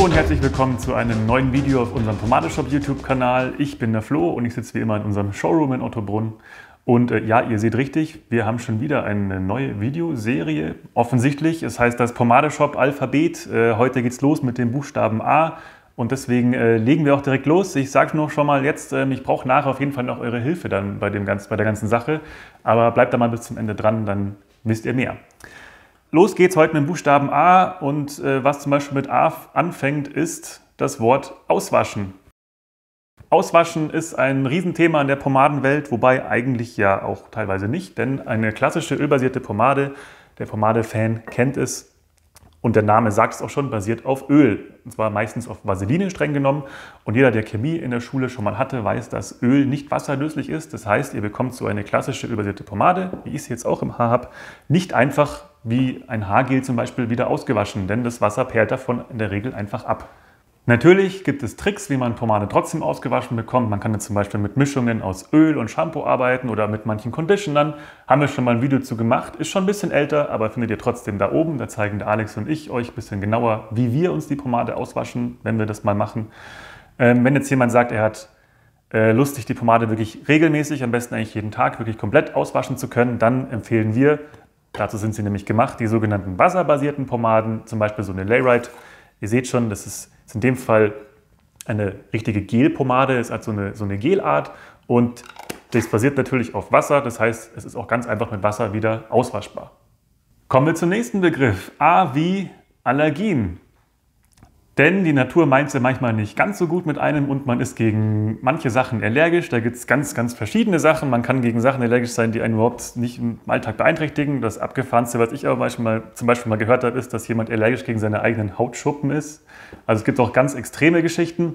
und herzlich willkommen zu einem neuen Video auf unserem Pomade-Shop YouTube-Kanal. Ich bin der Flo und ich sitze wie immer in unserem Showroom in Ottobrunn. Und ja, ihr seht richtig, wir haben schon wieder eine neue Videoserie. Offensichtlich, es heißt das Pomade-Shop Alphabet. Heute geht's los mit dem Buchstaben A. Und deswegen legen wir auch direkt los. Ich sage nur schon mal jetzt, ich brauche nachher auf jeden Fall noch eure Hilfe dann bei der ganzen Sache. Aber bleibt da mal bis zum Ende dran, dann wisst ihr mehr. Los geht's heute mit dem Buchstaben A und was zum Beispiel mit A anfängt, ist das Wort auswaschen. Auswaschen ist ein Riesenthema in der Pomadenwelt, wobei eigentlich ja auch teilweise nicht, denn eine klassische ölbasierte Pomade, der Pomade-Fan kennt es und der Name sagt es auch schon, basiert auf Öl. Und zwar meistens auf Vaseline streng genommen. Und jeder, der Chemie in der Schule schon mal hatte, weiß, dass Öl nicht wasserlöslich ist. Das heißt, ihr bekommt so eine klassische ölbasierte Pomade, wie ich sie jetzt auch im Haar habe, nicht einfach wie ein Haargel zum Beispiel wieder ausgewaschen, denn das Wasser perlt davon in der Regel einfach ab. Natürlich gibt es Tricks, wie man Pomade trotzdem ausgewaschen bekommt. Man kann jetzt zum Beispiel mit Mischungen aus Öl und Shampoo arbeiten oder mit manchen Conditionern. Haben wir schon mal ein Video zu gemacht. Ist schon ein bisschen älter, aber findet ihr trotzdem da oben. Da zeigen der Alex und ich euch ein bisschen genauer, wie wir uns die Pomade auswaschen, wenn wir das mal machen. Wenn jetzt jemand sagt, er hat Lust, sich die Pomade wirklich regelmäßig, am besten eigentlich jeden Tag, wirklich komplett auswaschen zu können, dann empfehlen wir, dazu sind sie nämlich gemacht, die sogenannten wasserbasierten Pomaden, zum Beispiel so eine Layrite. Ihr seht schon, das ist in dem Fall eine richtige Gelpomade, ist also so eine Gelart und das basiert natürlich auf Wasser, das heißt, es ist auch ganz einfach mit Wasser wieder auswaschbar. Kommen wir zum nächsten Begriff, A wie Allergien. Denn die Natur meint es ja manchmal nicht ganz so gut mit einem und man ist gegen manche Sachen allergisch. Da gibt es ganz, ganz verschiedene Sachen. Man kann gegen Sachen allergisch sein, die einen überhaupt nicht im Alltag beeinträchtigen. Das Abgefahrenste, was ich aber zum Beispiel mal gehört habe, ist, dass jemand allergisch gegen seine eigenen Hautschuppen ist. Also es gibt auch ganz extreme Geschichten.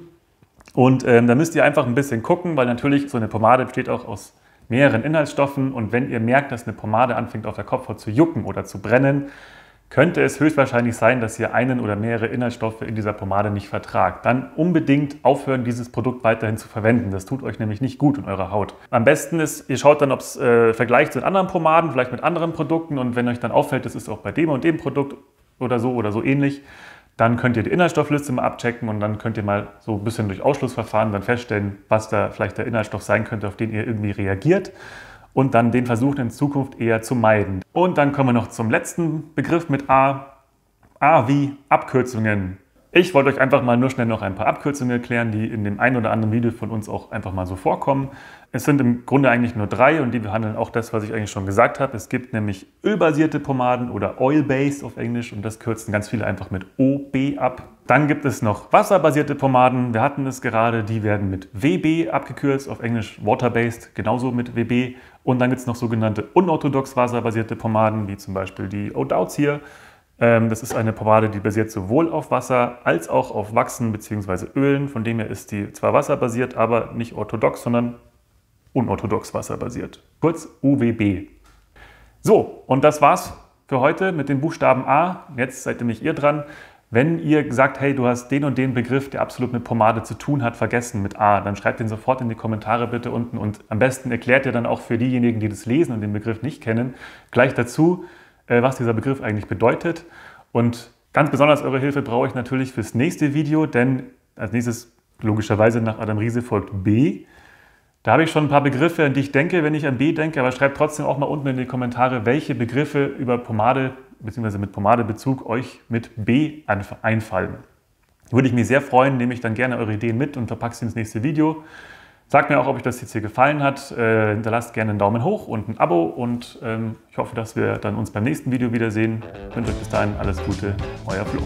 Und da müsst ihr einfach ein bisschen gucken, weil natürlich so eine Pomade besteht auch aus mehreren Inhaltsstoffen. Und wenn ihr merkt, dass eine Pomade anfängt auf der Kopfhaut zu jucken oder zu brennen, könnte es höchstwahrscheinlich sein, dass ihr einen oder mehrere Inhaltsstoffe in dieser Pomade nicht vertragt. Dann unbedingt aufhören, dieses Produkt weiterhin zu verwenden. Das tut euch nämlich nicht gut in eurer Haut. Am besten ist, ihr schaut dann, ob es vergleicht mit anderen Pomaden, vielleicht mit anderen Produkten und wenn euch dann auffällt, das ist auch bei dem und dem Produkt oder so ähnlich, dann könnt ihr die Inhaltsstoffliste mal abchecken und dann könnt ihr mal so ein bisschen durch Ausschlussverfahren dann feststellen, was da vielleicht der Inhaltsstoff sein könnte, auf den ihr irgendwie reagiert. Und dann den versuchen in Zukunft eher zu meiden. Und dann kommen wir noch zum letzten Begriff mit A. A wie Abkürzungen. Ich wollte euch einfach mal nur schnell noch ein paar Abkürzungen erklären, die in dem einen oder anderen Video von uns auch einfach mal so vorkommen. Es sind im Grunde eigentlich nur 3 und die behandeln auch das, was ich eigentlich schon gesagt habe. Es gibt nämlich ölbasierte Pomaden oder Oil-Based auf Englisch und das kürzen ganz viele einfach mit OB ab. Dann gibt es noch wasserbasierte Pomaden, wir hatten es gerade, die werden mit WB abgekürzt, auf Englisch Water-Based, genauso mit WB. Und dann gibt es noch sogenannte unorthodox wasserbasierte Pomaden, wie zum Beispiel die O'Dowds hier. Das ist eine Pomade, die basiert sowohl auf Wasser als auch auf Wachsen bzw. Ölen. Von dem her ist die zwar wasserbasiert, aber nicht orthodox, sondern unorthodox wasserbasiert. Kurz UWB. So, und das war's für heute mit dem Buchstaben A. Jetzt seid nämlich ihr dran. Wenn ihr sagt, hey, du hast den und den Begriff, der absolut mit Pomade zu tun hat, vergessen mit A, dann schreibt den sofort in die Kommentare bitte unten und am besten erklärt ihr dann auch für diejenigen, die das lesen und den Begriff nicht kennen, gleich dazu, was dieser Begriff eigentlich bedeutet. Und ganz besonders eure Hilfe brauche ich natürlich fürs nächste Video, denn als nächstes logischerweise nach Adam Riese folgt B. Da habe ich schon ein paar Begriffe, an die ich denke, wenn ich an B denke, aber schreibt trotzdem auch mal unten in die Kommentare, welche Begriffe über Pomade bzw. mit Pomadebezug euch mit B einfallen. Würde ich mich sehr freuen, nehme ich dann gerne eure Ideen mit und verpacke sie ins nächste Video. Sagt mir auch, ob euch das jetzt hier gefallen hat. Hinterlasst gerne einen Daumen hoch und ein Abo und ich hoffe, dass wir dann uns beim nächsten Video wiedersehen. Ich wünsche euch bis dahin alles Gute, euer Flo.